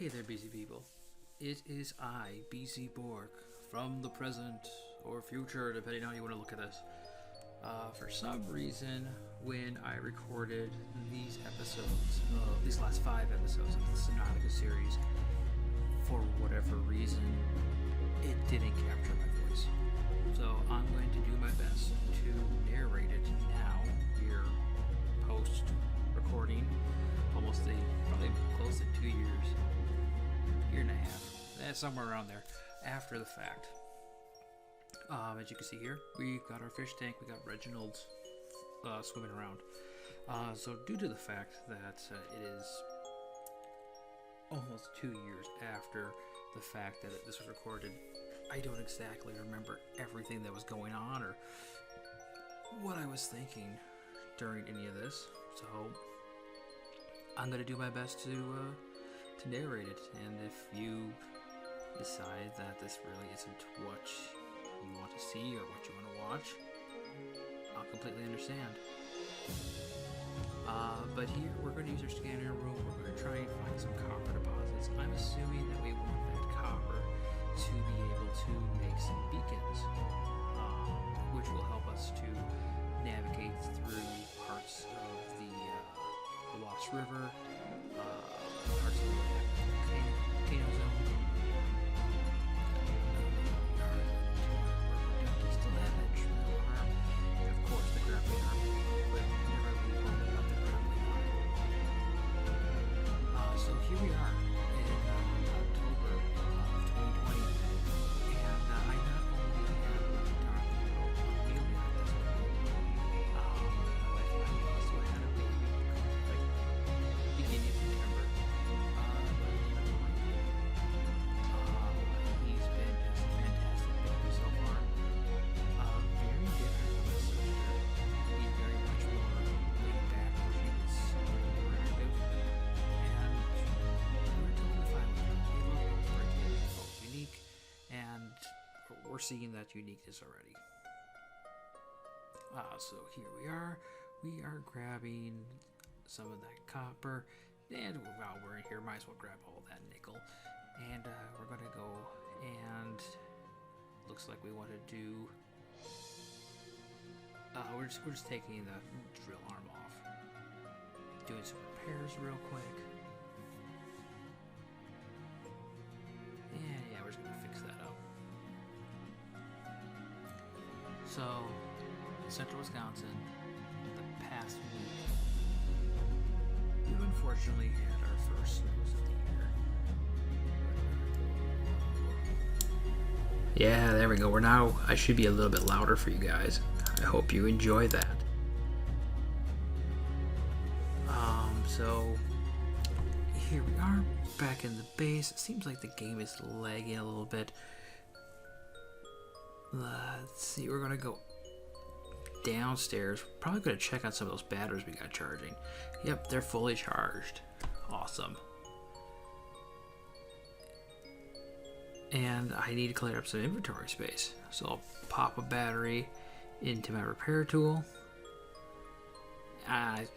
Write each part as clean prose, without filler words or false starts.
Hey there, busy people. It is I, BC Borg, from the present or future, depending on how you want to look at this. For some reason, when I recorded these last 5 episodes of the Subnautica series, for whatever reason, it didn't capture my voice. So I'm going to do my best to narrate it now, here, post-recording, probably close to 2 years. Year and a half, somewhere around there, after the fact. As you can see here, we've got our fish tank, we got Reginald swimming around. So due to the fact that it is almost 2 years after the fact that this was recorded, I don't exactly remember everything that was going on or what I was thinking during any of this. So I'm going to do my best to narrate it, and if you decide that this really isn't what you want to see or what you want to watch, I'll completely understand. But here we're going to use our scanner room. We're going to try and find some copper deposits. I'm assuming that we want that copper to be able to make some beacons, which will help us to navigate through parts of the Lost River, parts of the volcano zone. Still have that triple arm, and of course the grappling arm, but never really worried about the grappling arm. So here we are in October of 2020, and I not only have a dark feeling at this point, my wife and I also had a baby beginning of September. He's been just a fantastic baby so far. Very different from his sister. He's very much more laid back, he's interactive, and we're totally fine with him. We love both of our kids. They're both unique, and we're seeing that uniqueness already. So here we are. We are grabbing some of that copper, and while we're in here, might as well grab all that nickel. And we're gonna go, and looks like we want to do. We're just taking the drill arm off, doing some repairs real quick, and yeah, we're just gonna fix that up. So, Central Wisconsin, the past week, we've unfortunately had our first snows of the year. Yeah, there we go. I should be a little bit louder for you guys. I hope you enjoy that. So here we are, back in the base. It seems like the game is lagging a little bit. Let's see, we're gonna go downstairs. Probably gonna check on some of those batteries we got charging. Yep, they're fully charged. Awesome. And I need to clear up some inventory space. So I'll pop a battery into my repair tool. I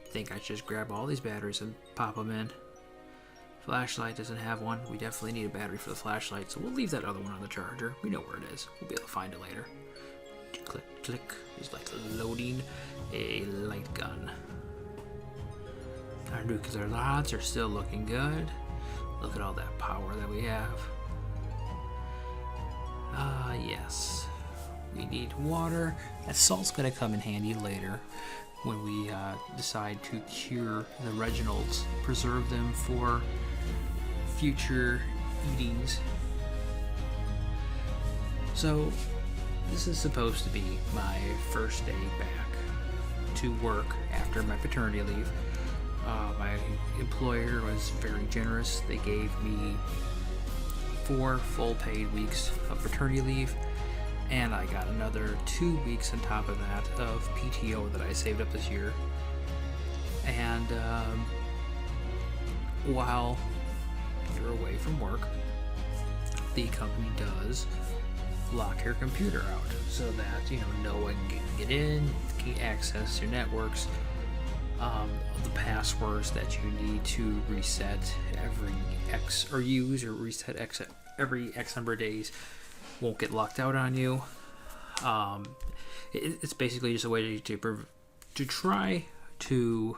think I should just grab all these batteries and pop them in. Flashlight doesn't have one. We definitely need a battery for the flashlight, so we'll leave that other one on the charger. We know where it is. We'll be able to find it later. Click, click. It's like loading a light gun. Our nuclear rods are still looking good. Look at all that power that we have. Yes. We need water. That salt's going to come in handy later when we decide to cure the Reginalds, preserve them for future eatings. So this is supposed to be my first day back to work after my paternity leave. My employer was very generous. They gave me 4 full paid weeks of paternity leave, and I got another 2 weeks on top of that of PTO that I saved up this year. And while you're away from work, the company does lock your computer out so that no one can get in, can access your networks, the passwords that you need to reset every X or use or reset X every X number of days won't get locked out on you. It's basically just a way to try to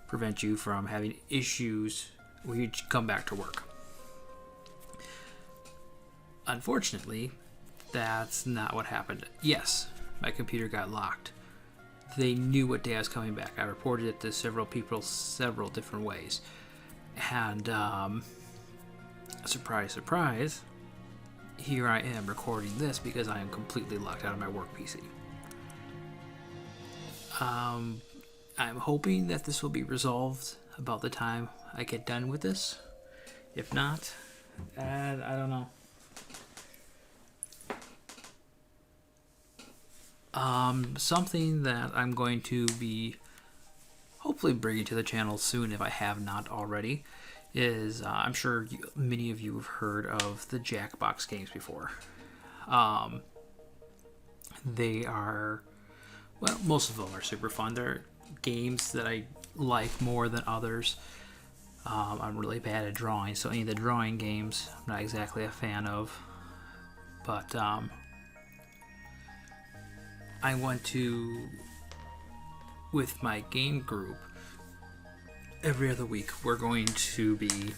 prevent you from having issues when you come back to work. Unfortunately, that's not what happened. Yes, my computer got locked. They knew what day I was coming back. I reported it to several people several different ways. And, surprise, surprise, here I am recording this because I am completely locked out of my work PC. I'm hoping that this will be resolved about the time I get done with this. If not, I don't know. Something that I'm going to be hopefully bringing to the channel soon, if I have not already, is I'm sure many of you have heard of the Jackbox games before. They are, well, most of them are super fun. They're games that I like more than others. I'm really bad at drawing, so any of the drawing games I'm not exactly a fan of. But I want to, with my game group, every other week we're going to be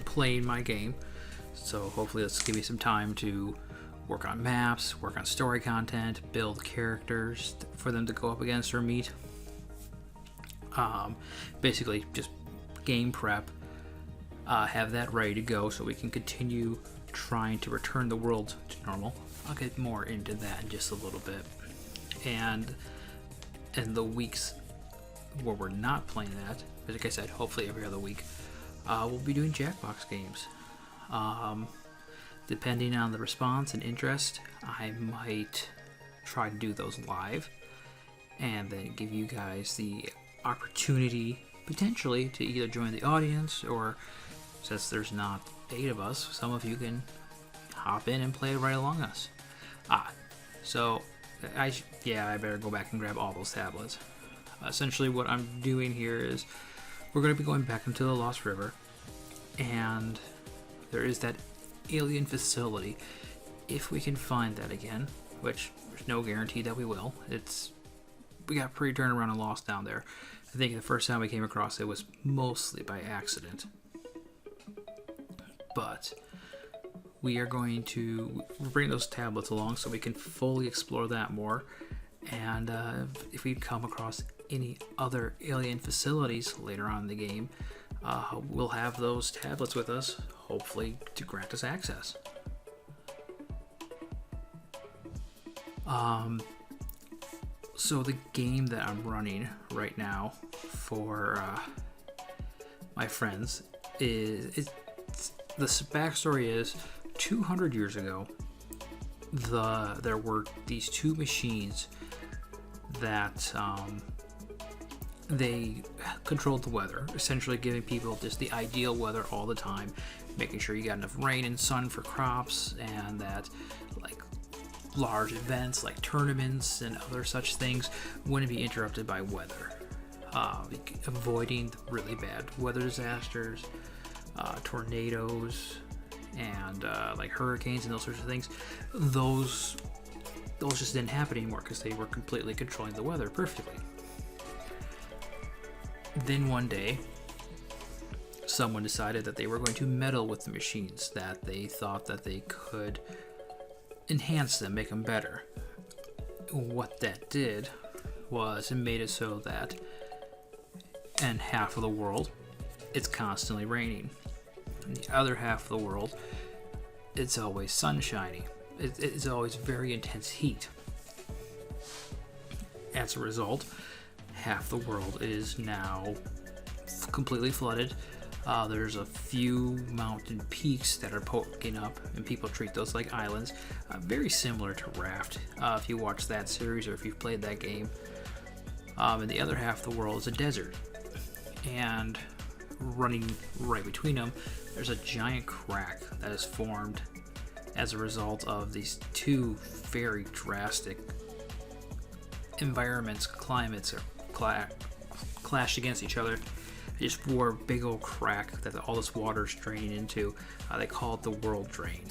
playing my game. So hopefully this will give me some time to work on maps, work on story content, build characters for them to go up against or meet. Basically just game prep, have that ready to go so we can continue trying to return the world to normal. I'll get more into that in just a little bit. And in the weeks where we're not playing that, like I said, hopefully every other week, we'll be doing Jackbox games. Depending on the response and interest, I might try to do those live and then give you guys the opportunity potentially to either join the audience, or since there's not 8 of us, some of you can hop in and play right along us. So I better go back and grab all those tablets. Essentially what I'm doing here is we're going to be going back into the Lost River, and there is that alien facility. If we can find that again, which there's no guarantee that we will. We got pre-turned around and lost down there. I think the first time we came across it was mostly by accident. But we're going to bring those tablets along so we can fully explore that more. And if we come across any other alien facilities later on in the game, we'll have those tablets with us, hopefully to grant us access. So the game that I'm running right now for my friends is the backstory is 200 years ago. There were these 2 machines that they controlled the weather, essentially giving people just the ideal weather all the time, making sure you got enough rain and sun for crops, and that like large events like tournaments and other such things wouldn't be interrupted by weather, avoiding really bad weather disasters, tornadoes, and like hurricanes and those sorts of things. Those just didn't happen anymore because they were completely controlling the weather perfectly. Then one day, someone decided that they were going to meddle with the machines, that they thought that they could enhance them, make them better. What that did was it made it so that in half of the world, it's constantly raining. In the other half of the world, it's always sunshiny. It's always very intense heat. As a result, half the world is now completely flooded. There's a few mountain peaks that are poking up, and people treat those like islands. Very similar to Raft, if you watch that series or if you've played that game. And the other half of the world is a desert. And running right between them, there's a giant crack that is formed as a result of these 2 very drastic climates, or clashed against each other. They just wore a big old crack that all this water's draining into. They call it the World Drain.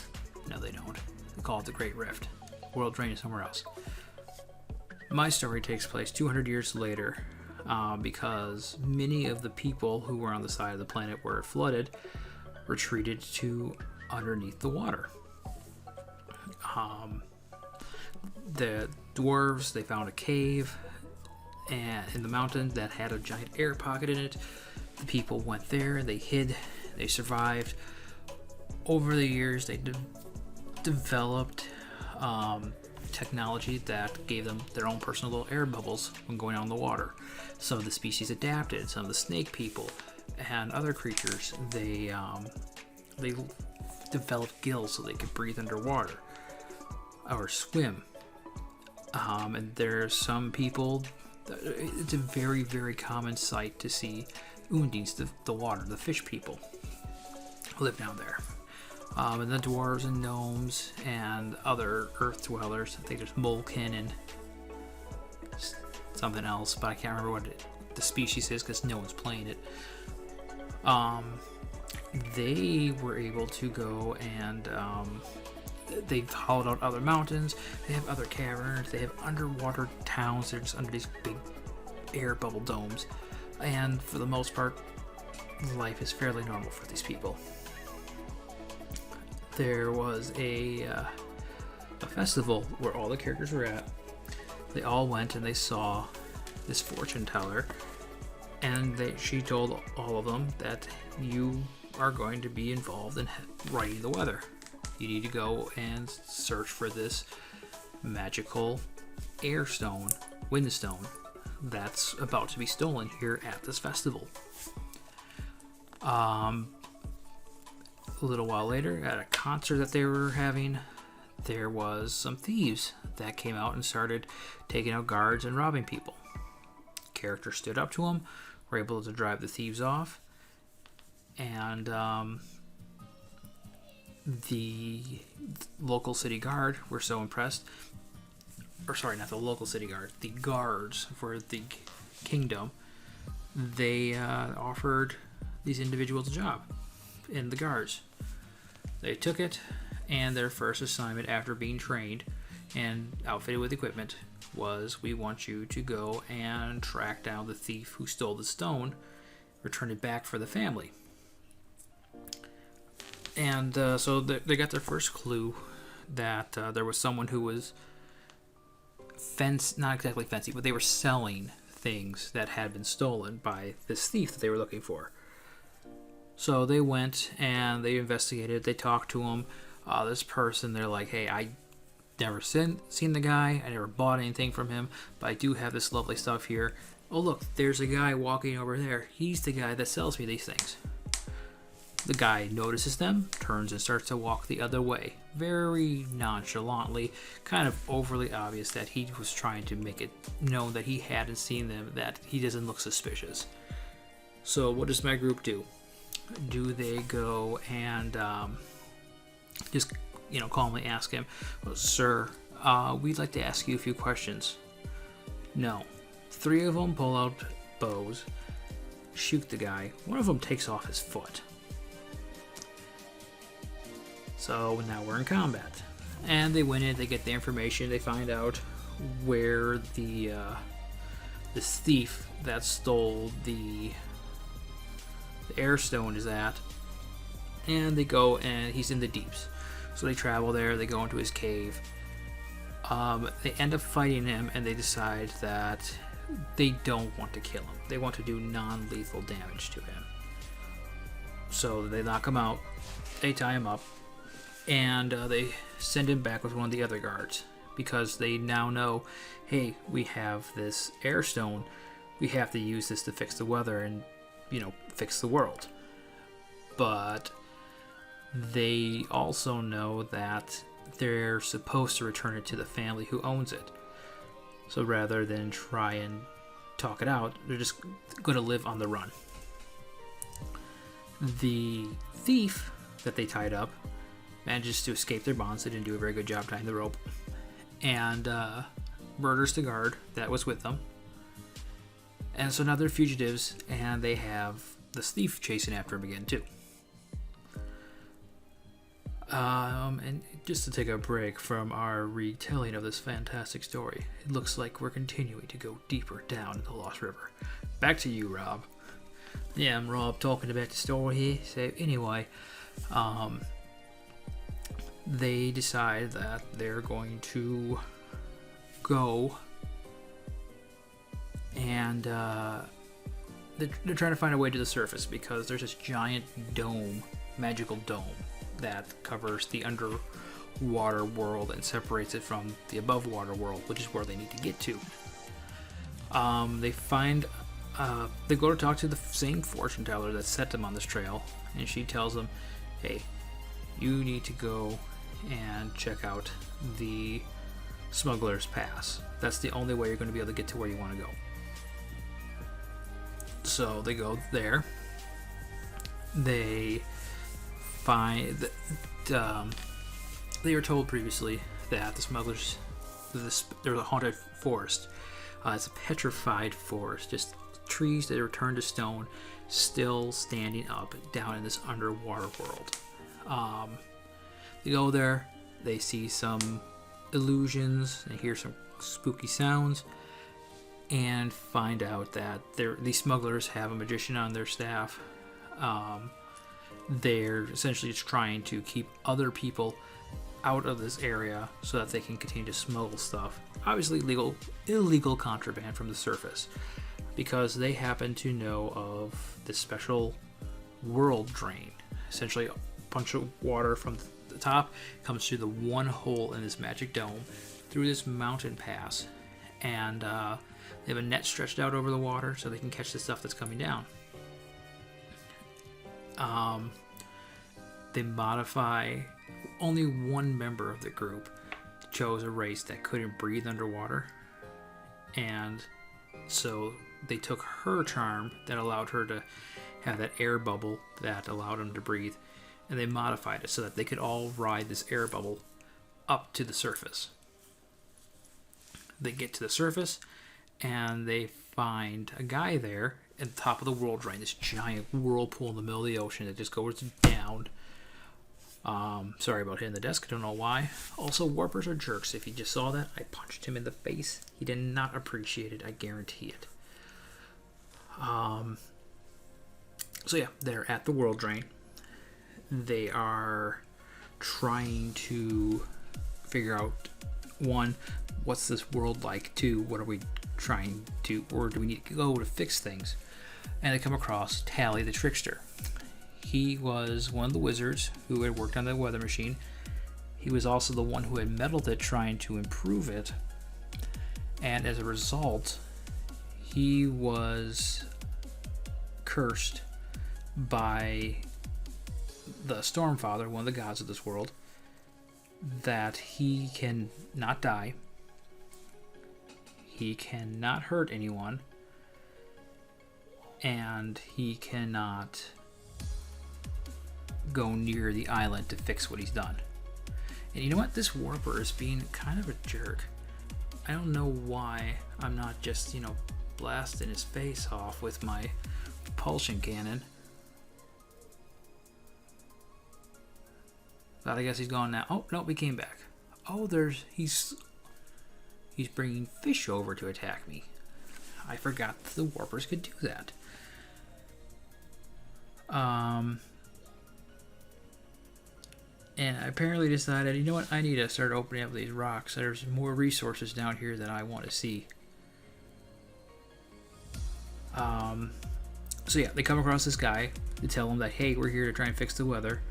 No, they don't. They call it the Great Rift. World Drain is somewhere else. My story takes place 200 years later, because many of the people who were on the side of the planet where it flooded retreated to underneath the water. The dwarves, they found a cave in the mountain that had a giant air pocket in it. The people went there, they hid, they survived. Over the years, they developed technology that gave them their own personal little air bubbles when going on the water. Some of the species adapted. Some of the snake people and other creatures, they developed gills so they could breathe underwater or swim. And there's some people, it's a very, very common sight to see undines, the water, the fish people live down there. And the dwarves and gnomes and other earth dwellers. I think there's Molkin and something else, but I can't remember what the species is because no one's playing it. They were able to go and they've hollowed out other mountains. They have other caverns. They have underwater towns. They're just under these big air bubble domes. And for the most part, life is fairly normal for these people. There was a festival where all the characters were at. They all went and they saw this fortune teller, and she told all of them that you are going to be involved in writing the weather. You need to go and search for this magical airstone, windstone, that's about to be stolen here at this festival. A little while later, at a concert that they were having, there was some thieves that came out and started taking out guards and robbing people. Characters stood up to them, were able to drive the thieves off, and the local city guard were so impressed, or sorry, not the local city guard, the guards for the kingdom, they offered these individuals a job in the guards. They took it, and their first assignment after being trained and outfitted with equipment was, we want you to go and track down the thief who stole the stone, return it back for the family. And so they got their first clue that there was someone who was not exactly fancy, but they were selling things that had been stolen by this thief that they were looking for. So they went and they investigated. They talked to him. This person, they're like, hey, I never seen the guy. I never bought anything from him, but I do have this lovely stuff here. Oh, look, there's a guy walking over there. He's the guy that sells me these things. The guy notices them, turns and starts to walk the other way, very nonchalantly, kind of overly obvious that he was trying to make it known that he hadn't seen them, that he doesn't look suspicious. So what does my group do? Do they go and just, calmly ask him, well, sir, we'd like to ask you a few questions? No. 3 of them pull out bows, shoot the guy. One of them takes off his foot. So now we're in combat. And they win it, they get the information, they find out where this thief that stole the airstone is at, and they go, and he's in the deeps. So they travel there, they go into his cave. They end up fighting him, and they decide that they don't want to kill him. They want to do non-lethal damage to him. So they knock him out, they tie him up, and they send him back with one of the other guards, because they now know, hey, we have this airstone, we have to use this to fix the weather and fix the world. But they also know that they're supposed to return it to the family who owns it. So rather than try and talk it out, they're just going to live on the run. The thief that they tied up manages to escape their bonds. They didn't do a very good job tying the rope. And murders the guard that was with them. And so now they're fugitives, and they have this thief chasing after them again, too. And just to take a break from our retelling of this fantastic story, it looks like we're continuing to go deeper down in the Lost River. Back to you, Rob. Yeah, I'm Rob talking about the story here. So anyway, they decide that they're going to go and they're trying to find a way to the surface because there's this giant dome, magical dome, that covers the underwater world and separates it from the above water world, which is where they need to get to. They go to talk to the same fortune teller that set them on this trail, and she tells them, hey, you need to go and check out the Smuggler's Pass. That's the only way you're going to be able to get to where you want to go. So they go there. They find that they were told previously that there's a haunted forest. It's a petrified forest, just trees that are turned to stone, still standing up down in this underwater world. They go there, they see some illusions, they hear some spooky sounds, and find out that these smugglers have a magician on their staff. They're essentially just trying to keep other people out of this area so that they can continue to smuggle stuff. Obviously illegal contraband from the surface, because they happen to know of this special world drain. Essentially a bunch of water from the top comes through the one hole in this magic dome through this mountain pass, and they have a net stretched out over the water so they can catch the stuff that's coming down. They modify. Only one member of the group chose a race that couldn't breathe underwater, and so they took her charm that allowed her to have that air bubble that allowed them to breathe, and they modified it so that they could all ride this air bubble up to the surface. They get to the surface, and they find a guy there at the top of the world drain, this giant whirlpool in the middle of the ocean that just goes down. Sorry about hitting the desk, I don't know why. Also, warpers are jerks. If you just saw that, I punched him in the face. He did not appreciate it, I guarantee it. So yeah, they're at the world drain. They are trying to figure out, one, what's this world like? Two, what are we trying to, or do we need to go to fix things? And they come across Tally the Trickster. He was one of the wizards who had worked on the weather machine. He was also the one who had meddled it trying to improve it. And as a result, he was cursed by the Stormfather, one of the gods of this world, that he can not die, he cannot hurt anyone, and he cannot go near the island to fix what he's done. And you know what? This warper is being kind of a jerk. I don't know why I'm not just, blasting his face off with my propulsion cannon. But I guess he's gone now. Oh, no, he came back. Oh, he's bringing fish over to attack me. I forgot that the warpers could do that. And I apparently decided, you know what, I need to start opening up these rocks. There's more resources down here that I want to see. So yeah, they come across this guy. They tell him that, hey, we're here to try and fix the weather.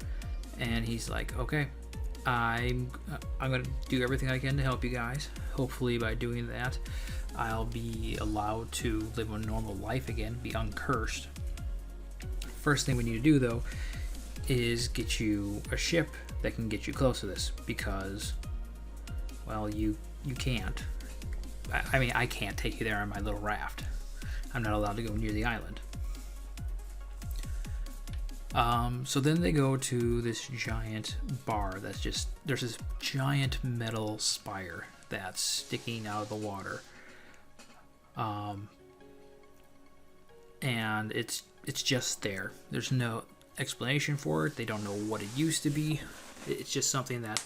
And he's like, okay, I'm going to do everything I can to help you guys. Hopefully by doing that, I'll be allowed to live a normal life again, be uncursed. First thing we need to do, though, is get you a ship that can get you close to this, because, well, you can't. I mean, I can't take you there on my little raft. I'm not allowed to go near the island. So then they go to this giant bar that's just, there's this giant metal spire that's sticking out of the water. and it's just there. There's no explanation for it. They don't know what it used to be. It's just something that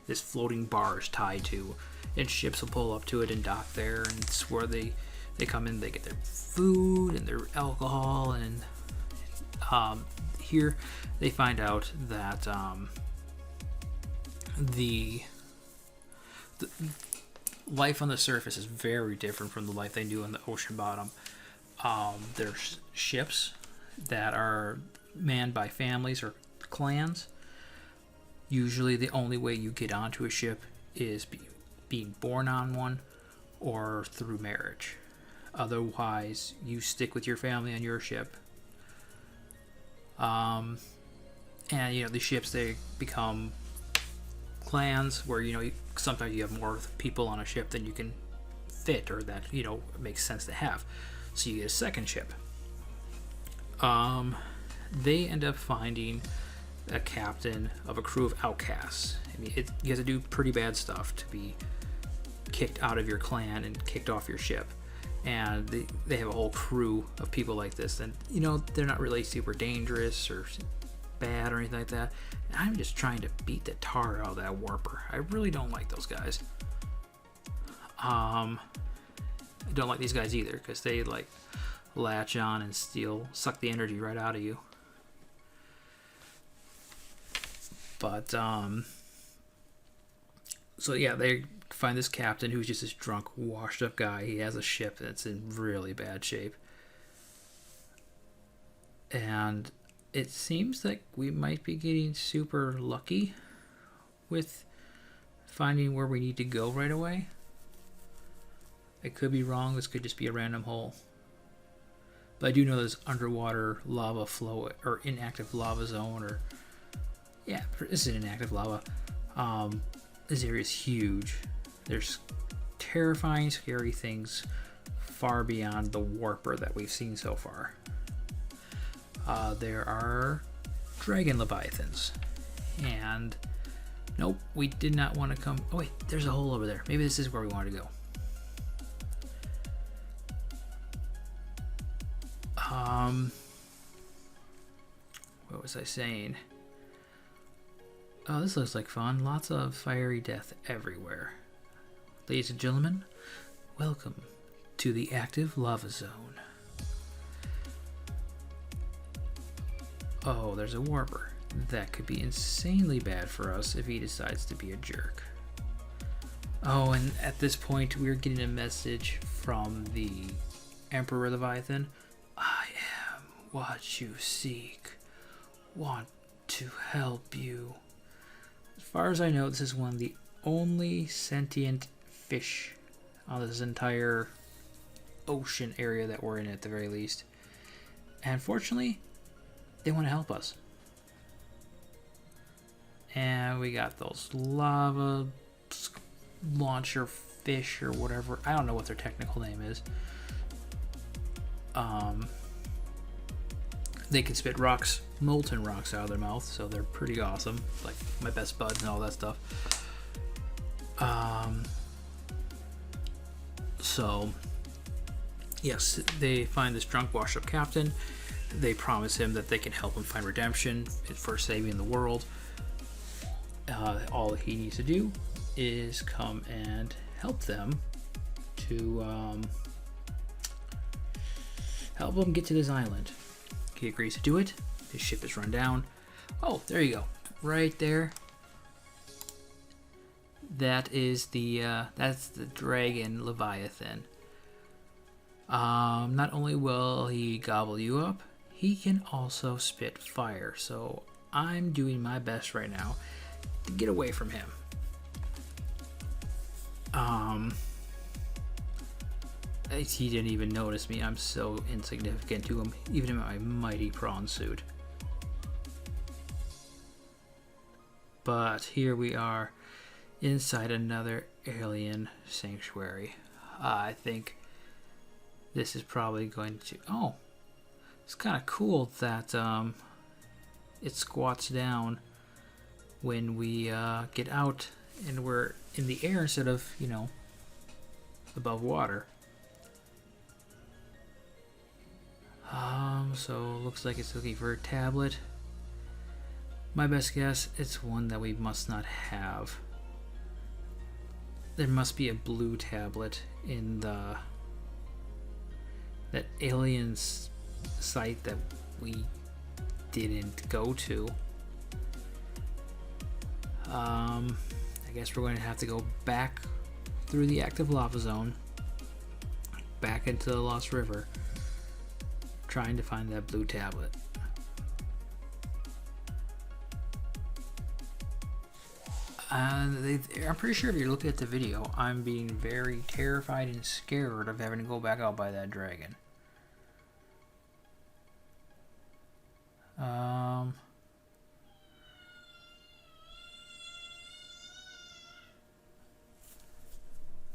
this floating bar is tied to, and ships will pull up to it and dock there, and it's where they come in, they get their food and their alcohol, and here they find out that the life on the surface is very different from the life they knew on the ocean bottom. There's ships that are manned by families or clans. Usually the only way you get onto a ship is being born on one or through marriage. Otherwise, you stick with your family on your ship. And the ships, they become clans where sometimes you have more people on a ship than you can fit, or that makes sense to have. So you get a second ship. They end up finding a captain of a crew of outcasts. I mean, you have to do pretty bad stuff to be kicked out of your clan and kicked off your ship. And they have a whole crew of people like this, and they're not really super dangerous or bad or anything like that. And I'm just trying to beat the tar out of that warper. I really don't like those guys. I don't like these guys either, because they latch on and suck the energy right out of you. But so yeah, they find this captain who's just this drunk, washed up guy. He has a ship that's in really bad shape, and it seems like we might be getting super lucky with finding where we need to go right away. I could be wrong. This could just be a random hole. But I do know there's underwater lava flow or inactive lava zone, or yeah, this is inactive lava. This area is huge. There's terrifying, scary things far beyond the warper that we've seen so far. There are Dragon Leviathans, and nope, we did not want to come. Oh wait, there's a hole over there. Maybe this is where we wanted to go. What was I saying? Oh, this looks like fun. Lots of fiery death everywhere. Ladies and gentlemen, welcome to the active lava zone. Oh, there's a warper. That could be insanely bad for us if he decides to be a jerk. Oh, and at this point, we're getting a message from the Emperor Leviathan. I am what you seek. Want to help you. As far as I know, this is one of the only sentient fish on this entire ocean area that we're in, at the very least. And fortunately, they want to help us. And we got those lava launcher fish or whatever. I don't know what their technical name is. They can spit rocks, molten rocks out of their mouth, so they're pretty awesome. Like my best buds and all that stuff. So, yes, they find this drunk, washed-up captain. They promise him that they can help him find redemption for saving the world. All he needs to do is come and help them to help him get to this island. He agrees to do it. His ship is run down. Oh, there you go. Right there. That is that's the Dragon Leviathan. Not only will he gobble you up, he can also spit fire. So I'm doing my best right now to get away from him. He didn't even notice me. I'm so insignificant to him, even in my mighty prawn suit. But here we are inside another alien sanctuary. I think this is probably going to... Oh, it's kind of cool that it squats down when we get out and we're in the air instead of, above water. So looks like it's looking for a tablet. My best guess, it's one that we must not have. There must be a blue tablet in that aliens site that we didn't go to. I guess we're going to have to go back through the active lava zone, back into the Lost River, trying to find that blue tablet. I'm pretty sure if you're looking at the video, I'm being very terrified and scared of having to go back out by that dragon.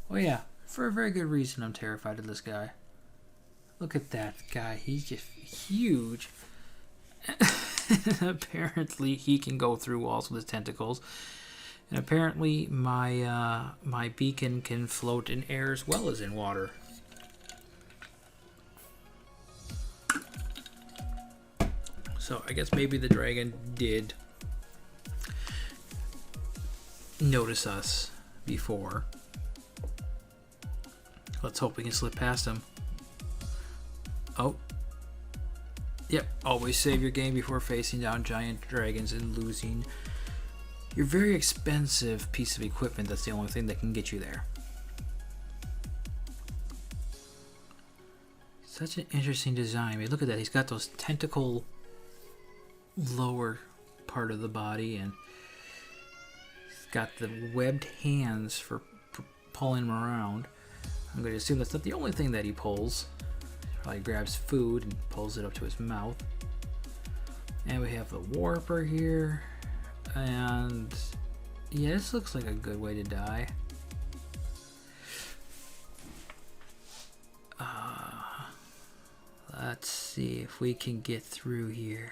Well, yeah, for a very good reason I'm terrified of this guy. Look at that guy, he's just huge. Apparently he can go through walls with his tentacles. And apparently my beacon can float in air as well as in water. So I guess maybe the dragon did notice us before. Let's hope we can slip past him. Oh. Yep, always save your game before facing down giant dragons and losing your very expensive piece of equipment. That's the only thing that can get you there. Such an interesting design. I mean, look at that. He's got those tentacle lower part of the body, and he's got the webbed hands for pulling him around. I'm going to assume that's not the only thing that he pulls. Probably grabs food and pulls it up to his mouth. And we have the warper here. And yeah, this looks like a good way to die. Let's see if we can get through here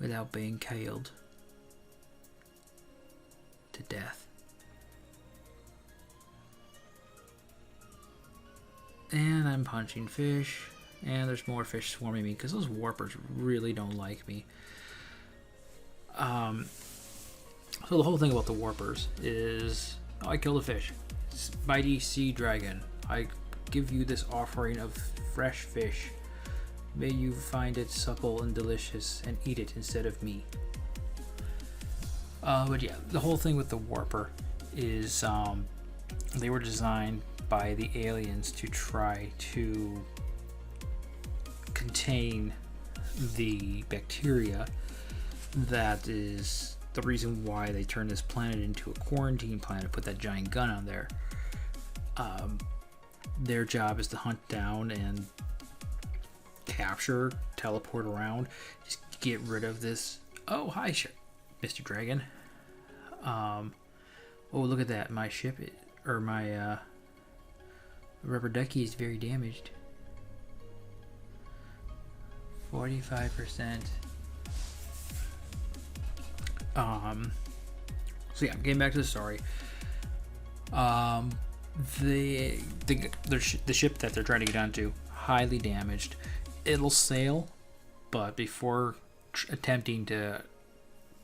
without being killed to death. And I'm punching fish, and there's more fish swarming me because those warpers really don't like me. So the whole thing about the warpers is, oh, I killed a fish. Mighty sea dragon, I give you this offering of fresh fish. May you find it supple and delicious and eat it instead of me. But yeah, the whole thing with the warper is they were designed by the aliens to try to contain the bacteria that is the reason why they turned this planet into a quarantine planet, put that giant gun on there. Their job is to hunt down and capture, teleport around, just get rid of this. Oh, hi, Mr. Dragon. Oh, look at that. My ship, or my rubber ducky is very damaged. 45%. So yeah, getting back to the story. The ship that they're trying to get onto, highly damaged. It'll sail, but before attempting to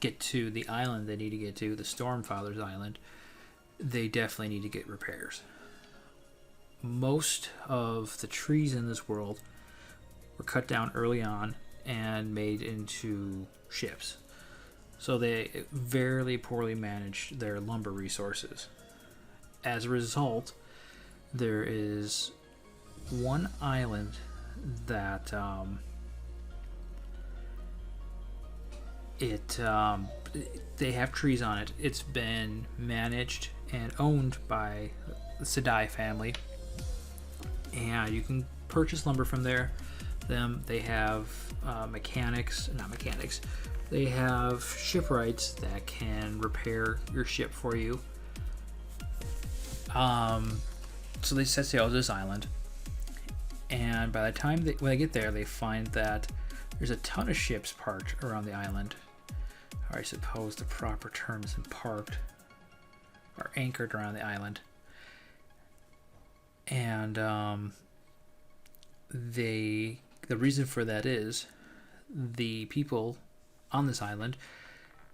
get to the island they need to get to, the Stormfather's Island, they definitely need to get repairs. Most of the trees in this world were cut down early on and made into ships. So they very poorly managed their lumber resources. As a result, there is one island that they have trees on it. It's been managed and owned by the Sedai family, and you can purchase lumber from there. They have they have shipwrights that can repair your ship for you. So they set sail to this island, and by the time when they get there, they find that there's a ton of ships parked around the island. Or I suppose the proper term isn't parked, or anchored around the island. And they the reason for that is the people on this island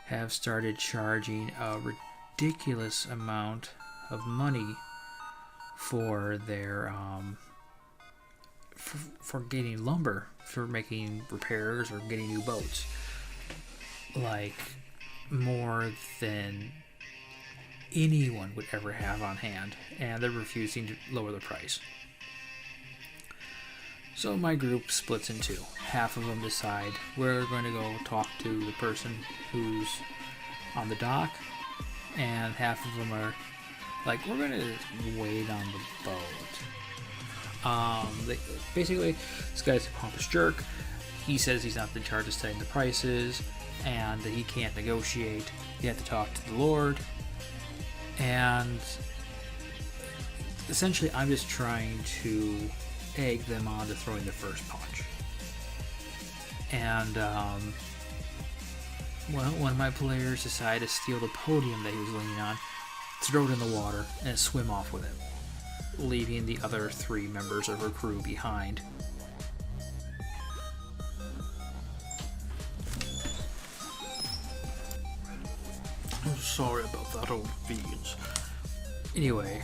have started charging a ridiculous amount of money for their for getting lumber, for making repairs or getting new boats, like more than anyone would ever have on hand, and they're refusing to lower the price. So my group splits in two. Half of them decide we're going to go talk to the person who's on the dock, and half of them are like, we're going to wait on the boat. Basically, this guy's a pompous jerk. He says he's not in charge of setting the prices, and that he can't negotiate. You have to talk to the Lord. And essentially, I'm just trying to egg them on to throwing the first punch. And well, one of my players decided to steal the podium that he was leaning on, throw it in the water, and swim off with it, leaving the other 3 members of her crew behind. I'm sorry about that, old beans. Anyway,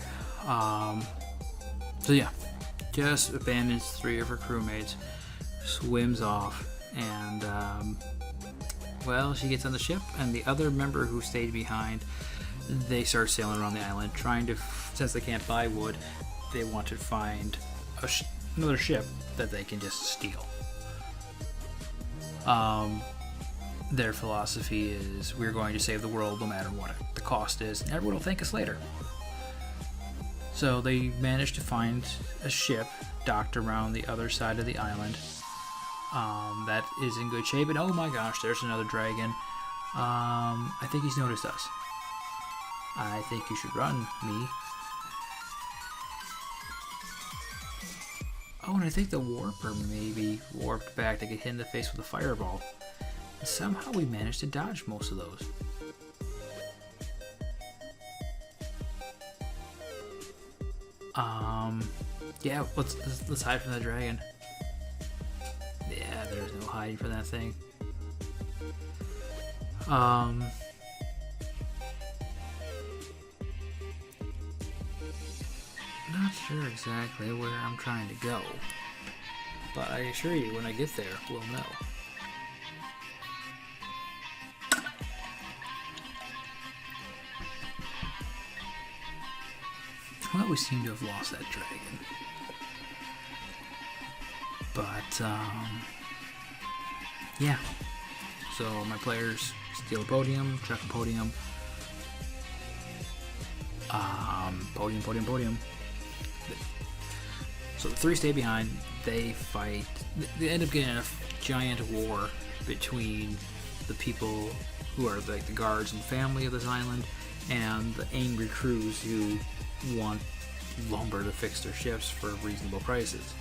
so yeah, just abandons 3 of her crewmates, swims off, and well, she gets on the ship, and the other member who stayed behind, they start sailing around the island, trying to, since they can't buy wood, they want to find another ship that they can just steal. Their philosophy is, we're going to save the world no matter what the cost is, and everyone will thank us later. So they managed to find a ship docked around the other side of the island that is in good shape, and oh my gosh, there's another dragon. I think he's noticed us. I think you should run, me. Oh, and I think the warper maybe warped back to get hit in the face with a fireball. And somehow we managed to dodge most of those. Yeah, let's hide from the dragon. Yeah, there's no hiding from that thing. Not sure exactly where I'm trying to go, but I assure you, when I get there, we'll know. Well, we seem to have lost that dragon. But, yeah. So my players steal a podium, chuck a podium. Podium. So the 3 stay behind. They fight. They end up getting a giant war between the people who are like the guards and family of this island, and the angry crews who want lumber to fix their ships for reasonable prices.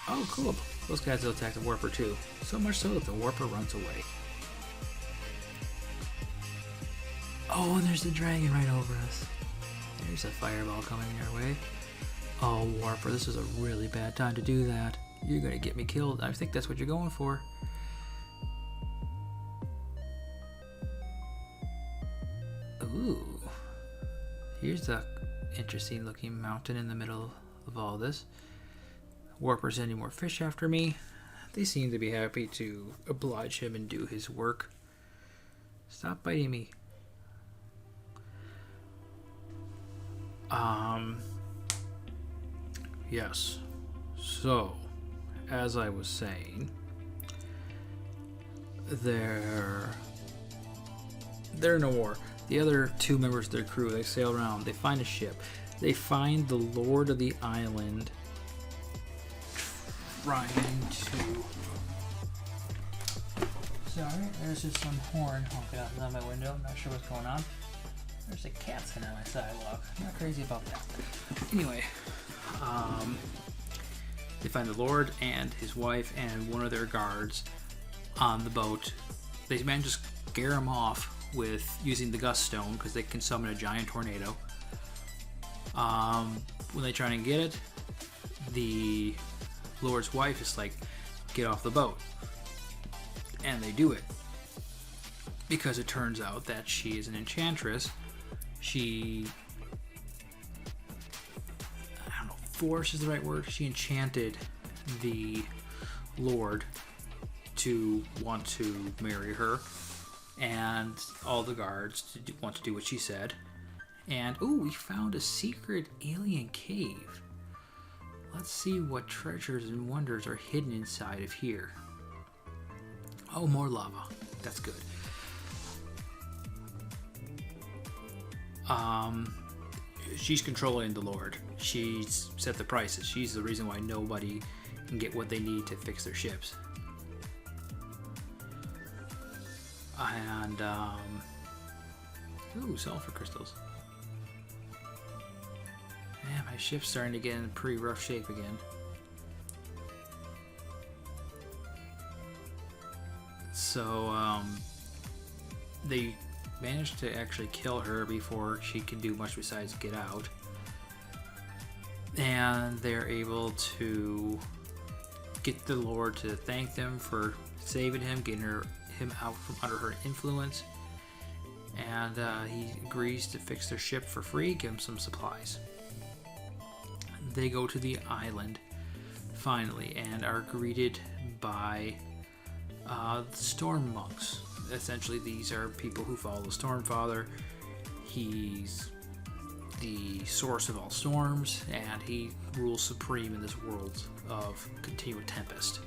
Oh, cool. Those guys will attack the warper too. So much so that the warper runs away. Oh, and there's the dragon right over us. There's a fireball coming our way. Oh, warper, this is a really bad time to do that. You're gonna get me killed. I think that's what you're going for. Ooh. Here's a interesting looking mountain in the middle of all this. Warper sending more fish after me. They seem to be happy to oblige him and do his work. Stop biting me. Yes. So, as I was saying, they're in a war. The other 2 members of their crew, they sail around, they find a ship. They find the Lord of the Island trying to... Sorry, there's just some horn honking out my window. I'm not sure what's going on. There's a cat sitting on my sidewalk. I'm not crazy about that. Anyway, they find the Lord and his wife and one of their guards on the boat. They manage to scare him off with using the gust stone because they can summon a giant tornado. When they try and get it, the Lord's wife is like, get off the boat. And they do it. Because it turns out that she is an enchantress. She, I don't know, force is the right word. She enchanted the Lord to want to marry her. And all the guards want to do what she said. And, ooh, we found a secret alien cave. Let's see what treasures and wonders are hidden inside of here. Oh, more lava. That's good. She's controlling the Lord. She's set the prices. She's the reason why nobody can get what they need to fix their ships. And, ooh, sulfur crystals. Man, my ship's starting to get in pretty rough shape again. So, they managed to actually kill her before she can do much besides get out. And they're able to get the Lord to thank them for saving him, getting him out from under her influence. And he agrees to fix their ship for free, give him some supplies. They go to the island, finally, and are greeted by the Storm Monks. Essentially, these are people who follow the Stormfather. He's the source of all storms, and he rules supreme in this world of continual tempest.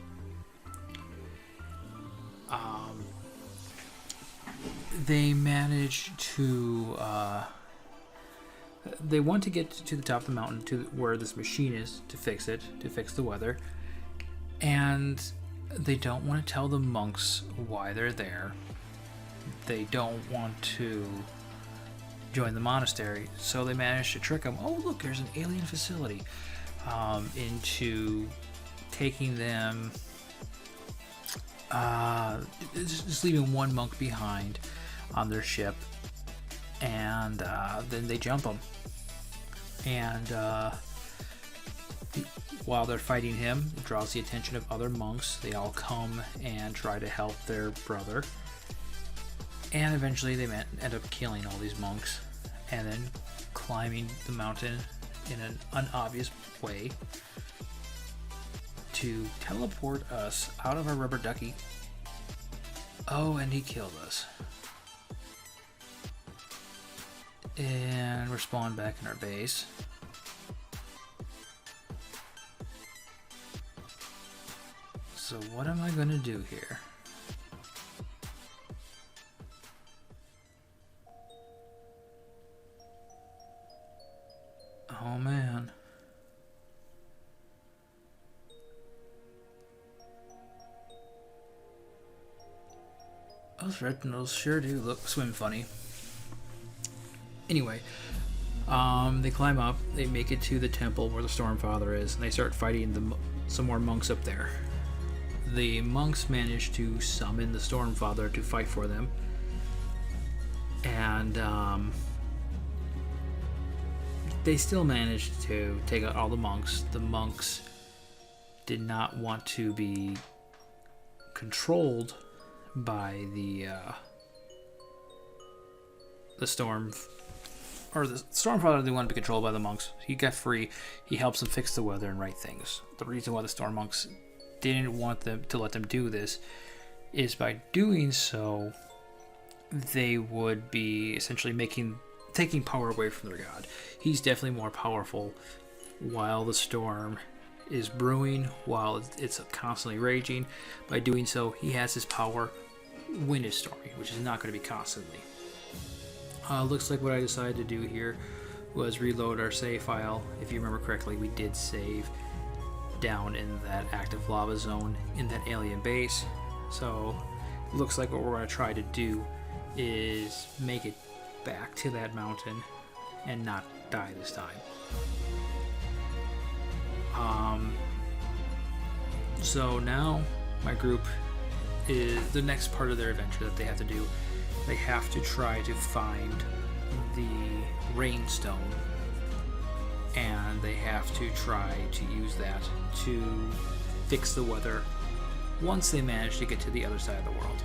They manage to... they want to get to the top of the mountain, to where this machine is, to fix it, to fix the weather. And they don't want to tell the monks why they're there. They don't want to join the monastery, so they manage to trick them. Oh, look, there's an alien facility, into taking them, just leaving one monk behind on their ship, and then they jump them. And while they're fighting him, it draws the attention of other monks. They all come and try to help their brother. And eventually they end up killing all these monks and then climbing the mountain in an unobvious way to teleport us out of our rubber ducky. Oh, and he killed us. And we're spawned back in our base. So what am I going to do here? Oh man. Those retinos sure do swim funny. Anyway, they climb up, they make it to the temple where the Stormfather is, and they start fighting some more monks up there. The monks manage to summon the Stormfather to fight for them, and they still managed to take out all the monks. The monks did not want to be controlled by the Storm, or the Stormfather didn't want to be controlled by the monks. He got free. He helps them fix the weather and right things. The reason why the Storm Monks didn't want them to let them do this is by doing so, they would be essentially taking power away from their god. He's definitely more powerful while the storm is brewing, while it's constantly raging. By doing so, he has his power when it's stormy, which is not going to be constantly. Looks like what I decided to do here was reload our save file. If you remember correctly, we did save down in that active lava zone in that alien base. So looks like what we're going to try to do is make it back to that mountain and not die this time. So now my group is the next part of their adventure that they have to do. They have to try to find the Rainstone and they have to try to use that to fix the weather once they manage to get to the other side of the world.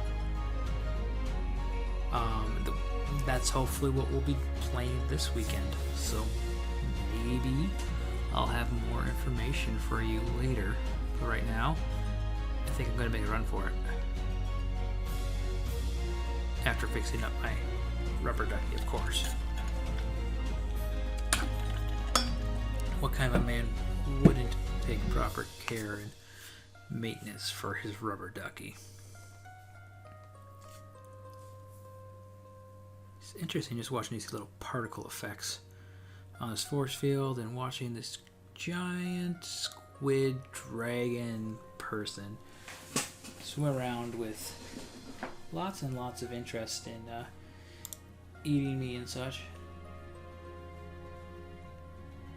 That's hopefully what we'll be playing this weekend, so maybe I'll have more information for you later. But right now, I think I'm going to make a run for it. After fixing up my rubber ducky, of course. What kind of a man wouldn't take proper care and maintenance for his rubber ducky? It's interesting just watching these little particle effects on this force field and watching this giant squid dragon person swim around with lots and lots of interest in eating me and such.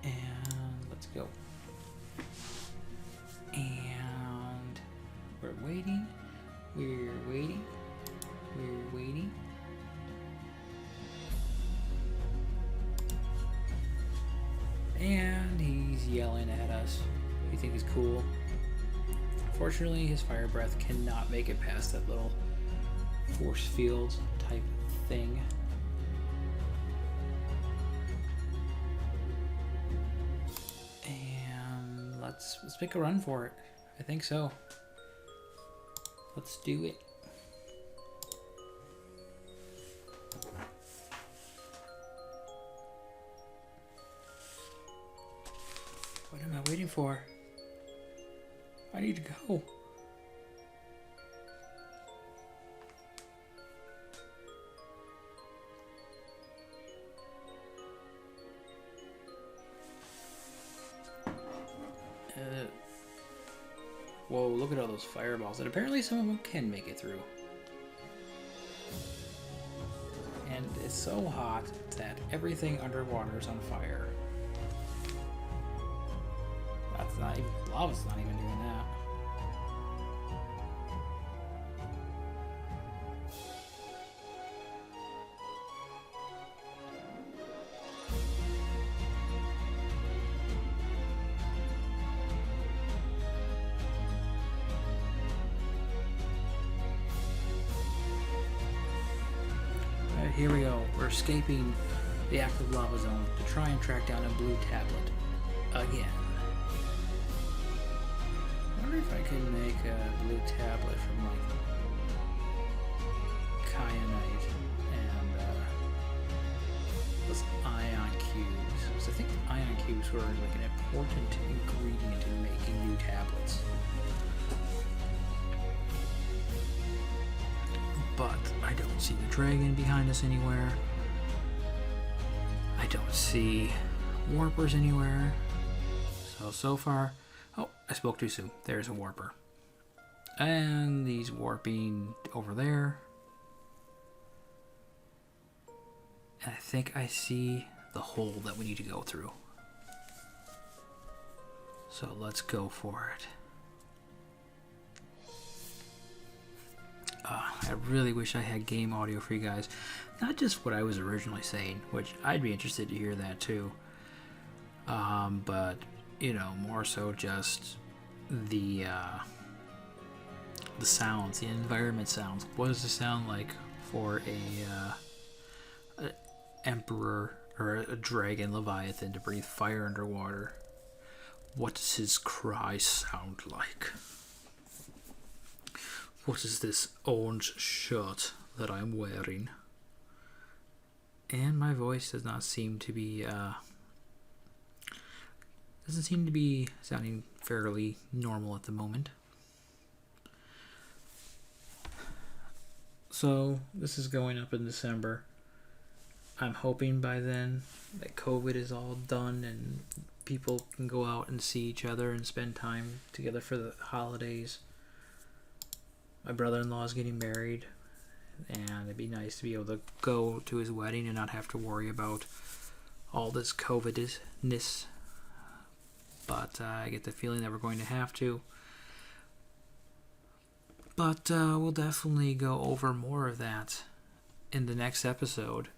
And let's go. And we're waiting. We're waiting. We're waiting. And he's yelling at us. You think he's cool? Fortunately, his fire breath cannot make it past that little force field type thing. And let's make a run for it. I think so. Let's do it. What am I waiting for? I need to go. Whoa, look at all those fireballs. And apparently some of them can make it through. And it's so hot that everything underwater is on fire. That's not even, lava's not even doing that. Alright, here we go. We're escaping the active lava zone to try and track down a blue tablet again. I wonder if I could make a blue tablet from like kyanite and those ion cubes. So I think ion cubes were like an important ingredient in making new tablets. But I don't see the dragon behind us anywhere. I don't see warpers anywhere. So far. Oh, I spoke too soon. There's a warper. And he's warping over there. And I think I see the hole that we need to go through. So let's go for it. I really wish I had game audio for you guys. Not just what I was originally saying, which I'd be interested to hear that too. But you know, more so just the sounds, the environment sounds. What does it sound like for a emperor or a dragon Leviathan to breathe fire underwater? What does his cry sound like? What is this orange shirt that I'm wearing? And my voice does not seem to be doesn't seem to be sounding fairly normal at the moment. So this is going up in December. I'm hoping by then that COVID is all done and people can go out and see each other and spend time together for the holidays. My brother-in-law is getting married, and it'd be nice to be able to go to his wedding and not have to worry about all this COVID-ness. But I get the feeling that we're going to have to. But we'll definitely go over more of that in the next episode.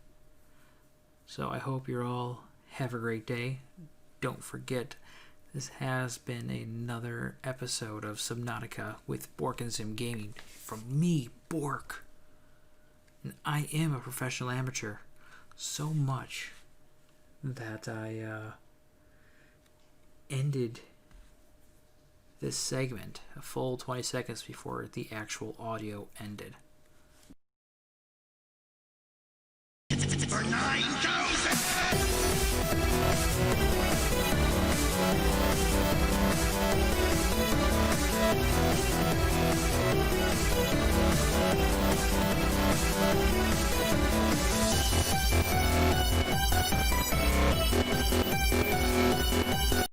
So I hope you all have a great day. don't forget, this has been another episode of Subnautica with Bork and Sim Gaming. From me, Bork. And I am a professional amateur. So much that I ended this segment a full 20 seconds before the actual audio ended.